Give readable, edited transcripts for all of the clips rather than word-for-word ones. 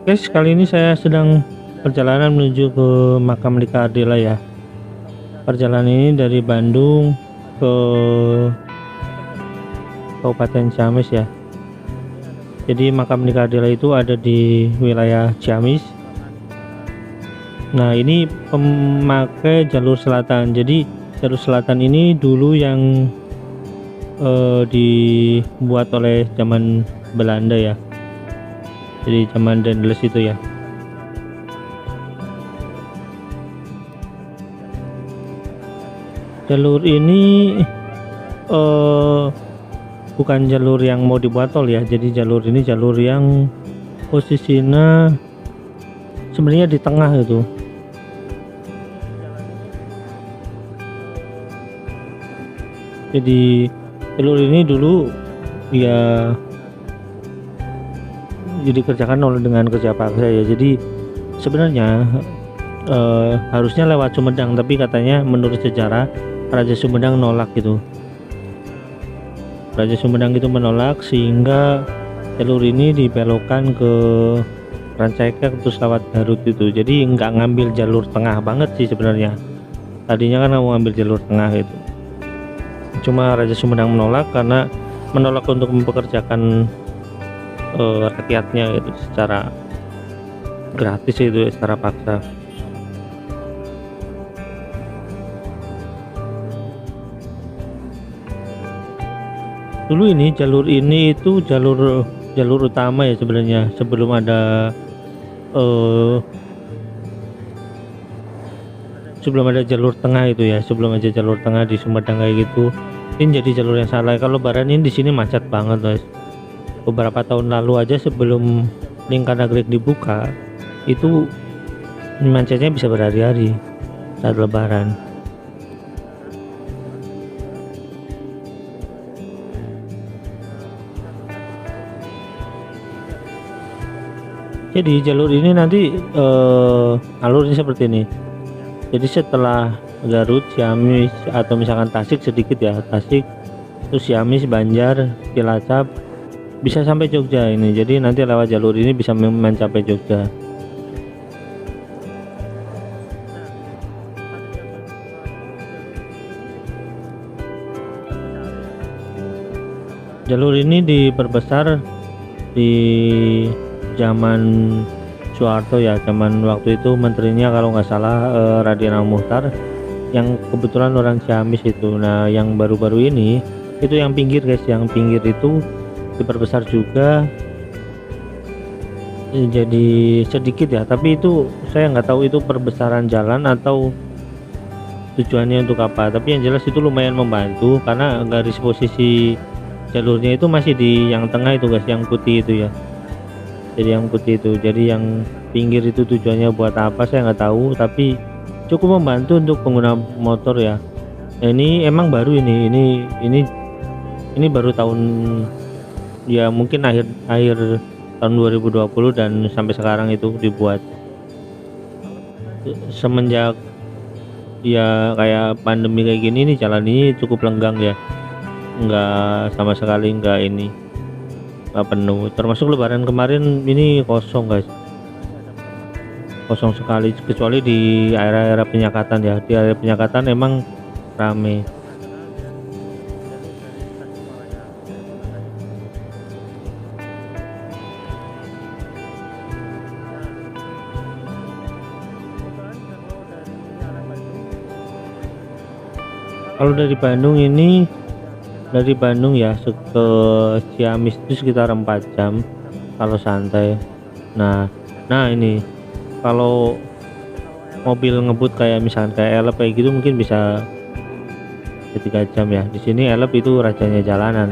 Guys, kali ini saya sedang perjalanan menuju ke makam Lika Ardila ya. Perjalanan ini dari Bandung ke Kabupaten Ciamis ya. Jadi makam Lika Ardila itu ada di wilayah Ciamis. Nah, ini pemakai jalur selatan. Jadi jalur selatan ini dulu yang dibuat oleh zaman Belanda ya. Jadi zaman Dendels itu ya. Jalur ini bukan jalur yang mau dibuat tol ya. Jadi jalur ini jalur yang posisinya sebenarnya di tengah itu. Jadi jalur ini dulu ya dikerjakan oleh dengan kerja paksa ya. Jadi sebenarnya harusnya lewat Sumedang, tapi katanya menurut sejarah Raja Sumedang nolak gitu. Raja Sumedang itu menolak sehingga jalur ini dibelokkan ke Rancaikek terus lewat Garut gitu. Jadi nggak ngambil jalur tengah banget sih sebenarnya. Tadinya kan mau ngambil jalur tengah itu. Cuma Raja Sumedang menolak karena menolak untuk mempekerjakan rakyatnya itu secara gratis itu, secara paksa. Dulu ini jalur ini itu jalur utama ya sebenarnya, sebelum ada jalur tengah itu ya, sebelum ada jalur tengah di Sumedang kayak gitu. Ini jadi jalur yang salah. Kalau lebaran ini di sini macet banget guys. Beberapa tahun lalu aja sebelum Lingkar Nagrek dibuka itu macetnya bisa berhari-hari saat lebaran. Jadi jalur ini nanti alurnya seperti ini. Jadi setelah Garut, Ciamis atau misalkan Tasik sedikit ya, Tasik terus Ciamis, Banjar, Cilacap bisa sampai Jogja ini. Jadi nanti lewat jalur ini bisa mencapai Jogja. Jalur ini diperbesar di zaman Soeharto ya, zaman waktu itu menterinya kalau nggak salah Raden Muchtar, yang kebetulan orang Ciamis itu. Nah, yang baru-baru ini itu yang pinggir guys, yang pinggir itu diperbesar juga jadi sedikit ya, tapi itu saya nggak tahu itu perbesaran jalan atau tujuannya untuk apa. Tapi yang jelas itu lumayan membantu karena garis posisi jalurnya itu masih di yang tengah itu guys, yang putih itu ya. Jadi yang putih itu, jadi yang pinggir itu tujuannya buat apa saya nggak tahu, tapi cukup membantu untuk pengguna motor ya. Nah, ini emang baru ini baru tahun ya, mungkin akhir tahun 2020 dan sampai sekarang itu dibuat. Semenjak ya kayak pandemi kayak gini nih, jalan ini cukup lenggang ya, nggak sama sekali nggak penuh. Termasuk lebaran kemarin ini kosong guys, kosong sekali, kecuali di area penyekatan ya. Di area penyekatan emang rame. Kalau dari Bandung ini, dari Bandung ya ke Ciamis itu sekitar 4 jam kalau santai. Nah ini kalau mobil ngebut kayak misalkan kayak Elep kayak gitu mungkin bisa 3 jam ya. Di sini Elep itu rajanya jalanan,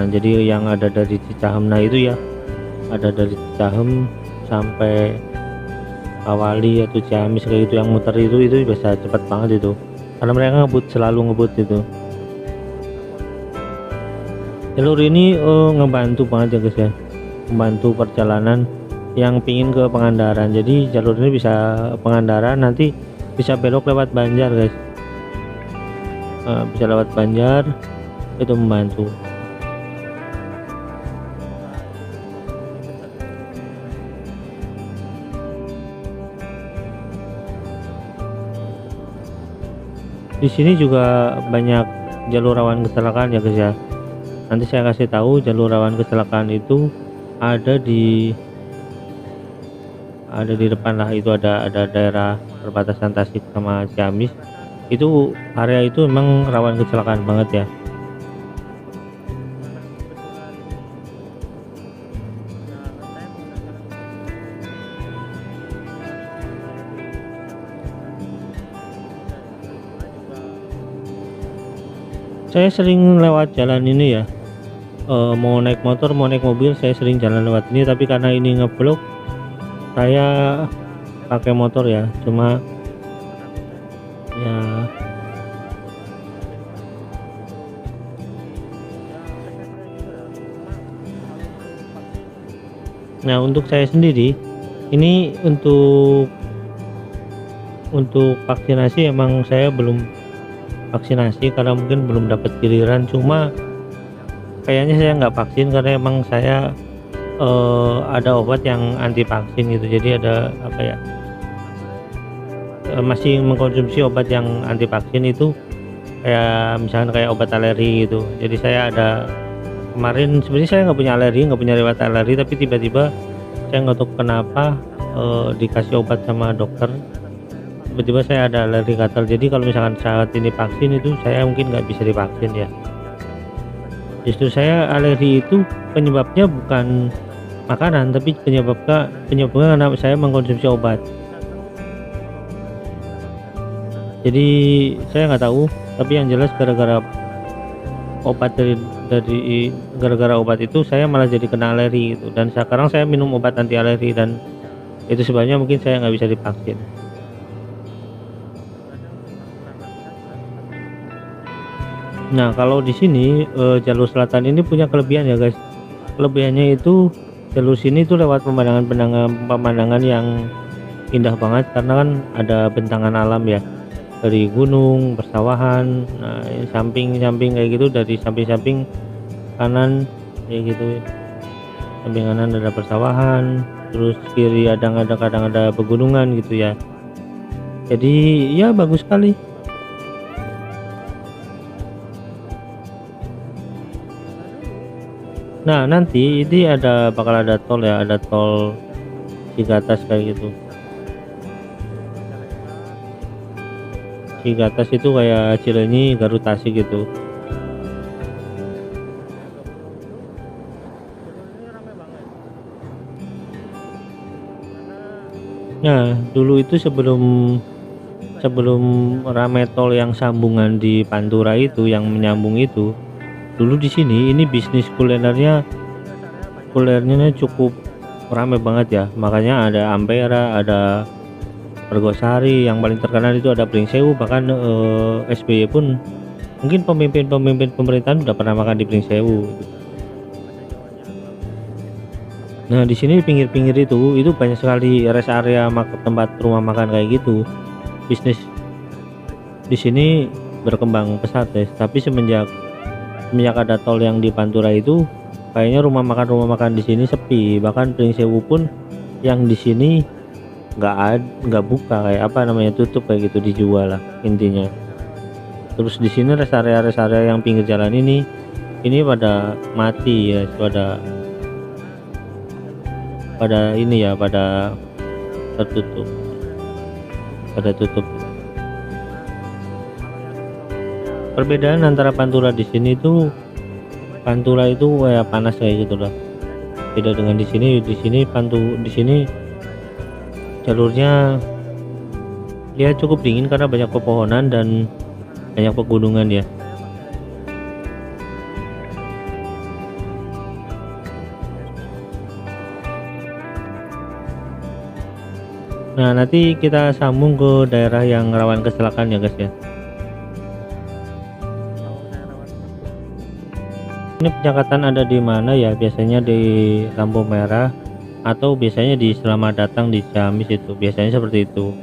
jadi yang ada dari Cicahem. Nah itu ya, ada dari Cicahem sampai Kawali atau Ciamis kayak gitu, yang muter itu bisa cepat banget itu karena mereka selalu ngebut itu. Jalur ini ngebantu banget ya guys ya, membantu perjalanan yang pingin ke Pangandaran. Jadi jalur ini bisa Pangandaran, nanti bisa belok lewat Banjar guys. Bisa lewat Banjar, itu membantu. Di sini juga banyak jalur rawan kecelakaan ya guys ya. Nanti saya kasih tahu jalur rawan kecelakaan itu ada di depan lah, itu ada daerah perbatasan Tasik sama Ciamis. Itu area itu memang rawan kecelakaan banget ya. Saya sering lewat jalan ini ya, mau naik motor mau naik mobil saya sering jalan lewat ini, tapi karena ini ngeblok saya pakai motor ya. Cuma ya nah untuk saya sendiri ini untuk vaksinasi emang saya belum vaksinasi karena mungkin belum dapat giliran. Cuma kayaknya saya nggak vaksin karena emang saya ada obat yang anti vaksin gitu, jadi ada apa ya, masih mengkonsumsi obat yang anti vaksin itu, kayak misalkan kayak obat alergi gitu. Jadi saya ada kemarin, sebenarnya saya nggak punya alergi, nggak punya riwayat alergi, tapi tiba-tiba saya nggak tahu kenapa dikasih obat sama dokter, tiba-tiba saya ada alergi gatal. Jadi kalau misalkan saat ini vaksin itu saya mungkin nggak bisa divaksin ya. Justru saya alergi itu penyebabnya bukan makanan, tapi penyebabnya karena saya mengkonsumsi obat. Jadi saya nggak tahu, tapi yang jelas gara-gara obat gara-gara obat itu saya malah jadi kena alergi gitu. Dan sekarang saya minum obat anti alergi, dan itu sebabnya mungkin saya nggak bisa divaksin. Nah kalau di sini jalur selatan ini punya kelebihan ya guys. Kelebihannya itu jalur sini tuh lewat pemandangan yang indah banget, karena kan ada bentangan alam ya, dari gunung, persawahan. Nah samping-samping kayak gitu, dari samping-samping kanan kayak gitu, samping kanan ada persawahan, terus kiri kadang ada pegunungan gitu ya. Jadi ya bagus sekali. Nah nanti ini bakal ada tol ya, ada tol Cigatas kayak gitu. Cigatas itu kayak Cileunyi, Garut, Tasik gitu. Nah dulu itu sebelum rame tol yang sambungan di Pantura itu, yang menyambung itu, dulu di sini ini bisnis kulinernya cukup rame banget ya. Makanya ada Ampera, ada Argosari, yang paling terkenal itu ada Pringsewu. Bahkan SBY pun, mungkin pemimpin pemerintahan udah pernah makan di Pringsewu. Nah di sini pinggir-pinggir itu banyak sekali rest area, tempat rumah makan kayak gitu. Bisnis di sini berkembang pesat guys. Tapi semenjak ada tol yang di Pantura itu, kayaknya rumah makan di sini sepi. Bahkan Pringsewu pun yang di sini nggak buka, kayak apa namanya, tutup kayak gitu, dijual lah intinya. Terus di sini rest area yang pinggir jalan ini pada mati ya, pada ini ya, pada tertutup, pada tutup. Perbedaan antara Pantura di sini tuh, Pantura itu kayak panas kayak gitu lah. Beda dengan di sini jalurnya ya cukup dingin karena banyak pepohonan dan banyak pegunungan ya. Nah nanti kita sambung ke daerah yang rawan kecelakaan ya guys ya. Ini penyekatan ada di mana ya? Biasanya di lampu merah, atau biasanya di Selamat Datang di Ciamis, itu biasanya seperti itu.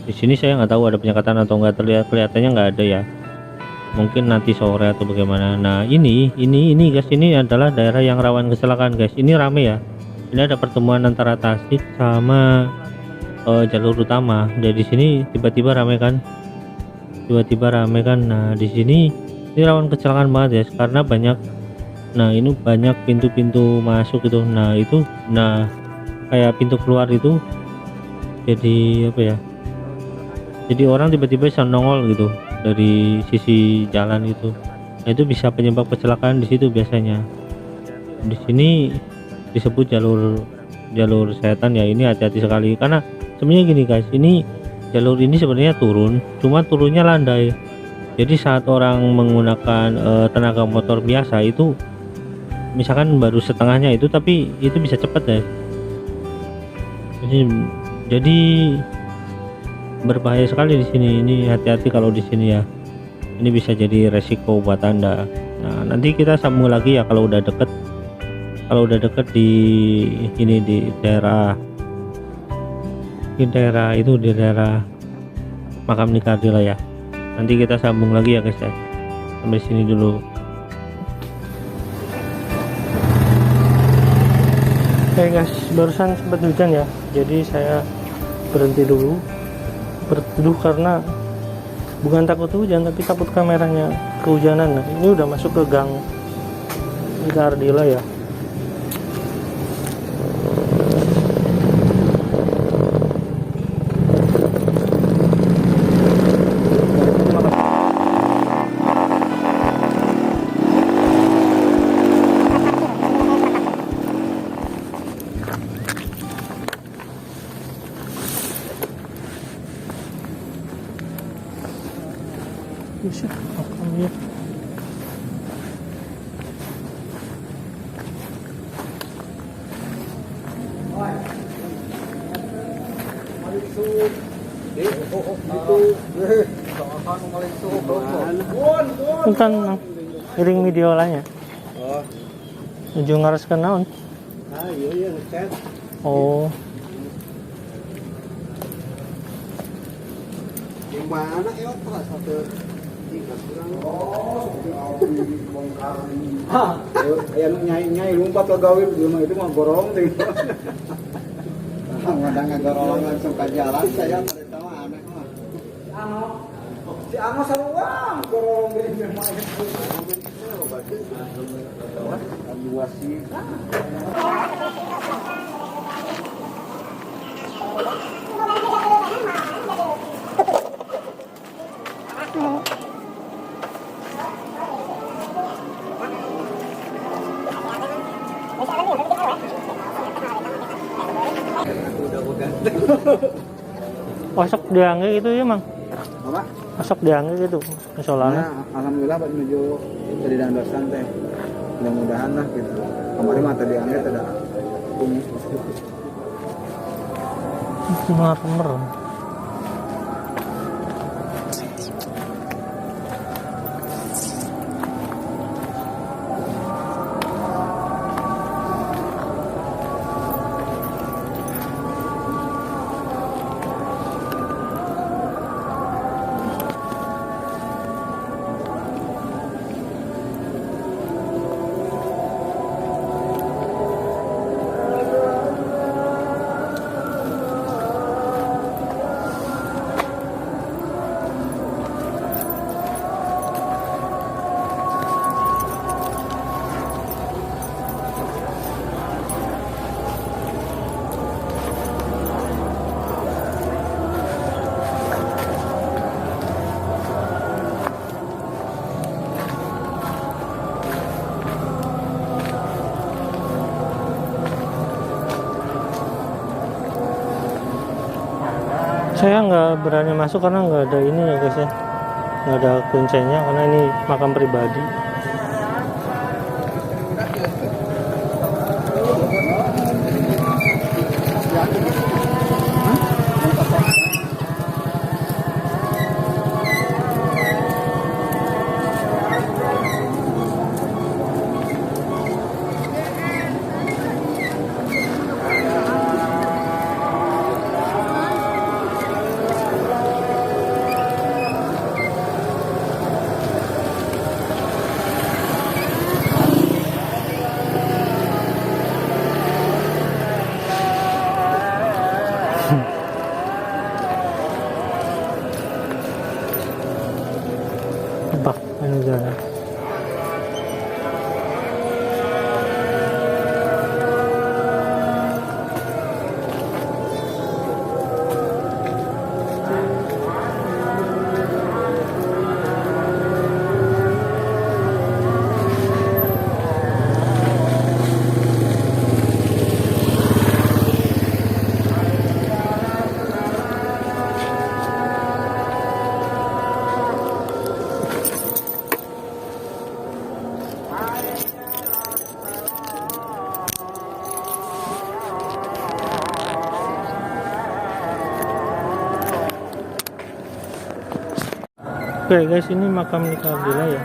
Di sini saya nggak tahu ada penyekatan atau nggak, kelihatannya nggak ada ya. Mungkin nanti sore atau bagaimana. Nah ini guys, ini adalah daerah yang rawan kecelakaan guys. Ini rame ya. Ini ada pertemuan antara Tasik sama jalur utama. Jadi di sini tiba-tiba rame kan. tiba-tiba rame kan. Nah di sini ini rawan kecelakaan banget ya karena banyak, nah ini banyak pintu-pintu masuk itu. Nah itu, nah kayak pintu keluar itu jadi apa ya, jadi orang tiba-tiba bisa nongol gitu dari sisi jalan itu. Nah itu bisa penyebab kecelakaan di situ biasanya. Di sini disebut jalur setan ya. Ini hati-hati sekali karena sebenarnya gini guys, ini jalur ini sebenarnya turun, cuma turunnya landai. Jadi saat orang menggunakan tenaga motor biasa itu misalkan baru setengahnya itu, tapi itu bisa cepat ya. Jadi berbahaya sekali di sini. Ini hati-hati kalau di sini ya. Ini bisa jadi resiko buat Anda. Nah, nanti kita sambung lagi ya kalau udah deket. Kalau udah deket di ini di daerah itu di daerah makam Nikardila ya. Nanti kita sambung lagi ya guys ya. Sampai sini dulu. Oke guys, barusan sempat hujan ya. Jadi saya berhenti dulu berteduh karena bukan takut hujan tapi takut kameranya kehujanan. Nah, ini udah masuk ke gang Nikardila ya. Buset, makamnya. Bukan iring video lainnya. Ujung ngaras ke naon? Iya ngechat. Oh. Yang mana ya pas satu. Ayo nyai lompat ke gawin itu mah gorong deh. Ngadang gorong langsung ke jalan saya ternyata mah aneh mah. Si Amos sarua gorong ini mah itu. Aduasi. Masuk diangge gitu ya mang? Apa? Masuk diangge gitu soalnya. Nah, alhamdulillah buat menuju dari dandosan teh. Mudah-mudahan lah gitu. Kemarin mah tadi angge tidak kumis. Merem. Saya nggak berani masuk karena nggak ada ini ya guys ya, nggak ada kuncinya karena ini makam pribadi. Oke guys, ini makam Nika Ardila ya.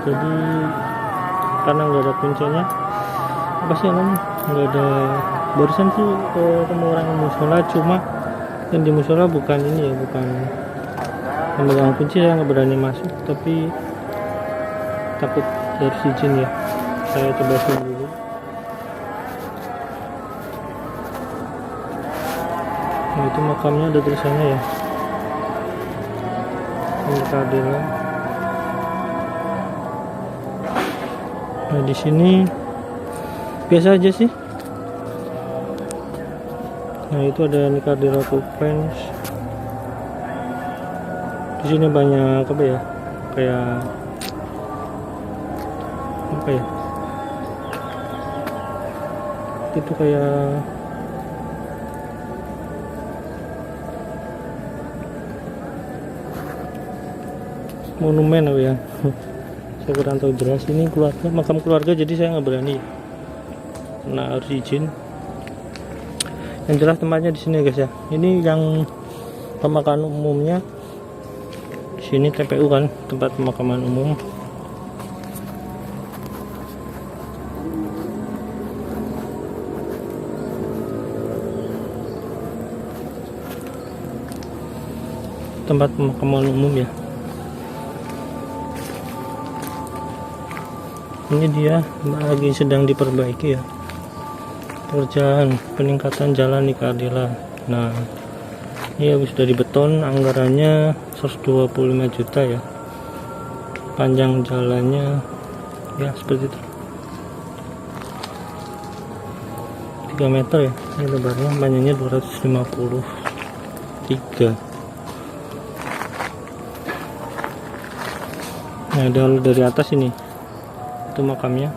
Jadi karena nggak ada kuncinya, apa sih namanya, nggak ada. Barusan tuh ketemu orang musola, cuma yang di musola bukan ini ya, bukan memegang kunci. Saya nggak berani masuk, tapi takut harus izin ya. Saya coba dulu. Nah, itu makamnya ada tulisannya ya, Nika Ardila. Nah, di sini biasa aja sih. Nah, itu ada Nika Ardila Friends. Di sini banyak apa ya? Kayak apa ya? Itu kayak monumen apa ya? Saya kurang tahu jelas. Ini keluarga, makam keluarga, jadi saya nggak berani. Nah, harus izin. Yang jelas tempatnya di sini guys ya. Ini yang pemakaman umumnya. Di sini TPU kan, tempat pemakaman umum. Tempat pemakaman umum ya. Ini dia lagi sedang diperbaiki ya, pekerjaan peningkatan jalan Nika Ardila. Nah, ini habis sudah dibeton, anggarannya 125 juta ya. Panjang jalannya ya seperti itu, 3 meter ya. Ini lebarnya, panjangnya 253. Nah, dari atas ini itu makamnya.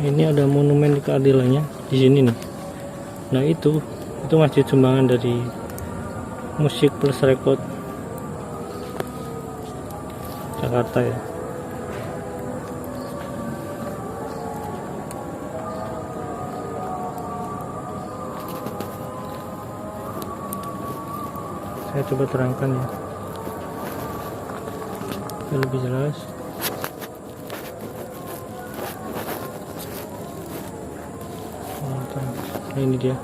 Ini ada monumen Nika Ardilanya di sini nih. Nah, itu masjid sumbangan dari Musik Plus Record Jakarta ya. Saya coba terangkan ya, biar lebih jelas. Nah, ini dia.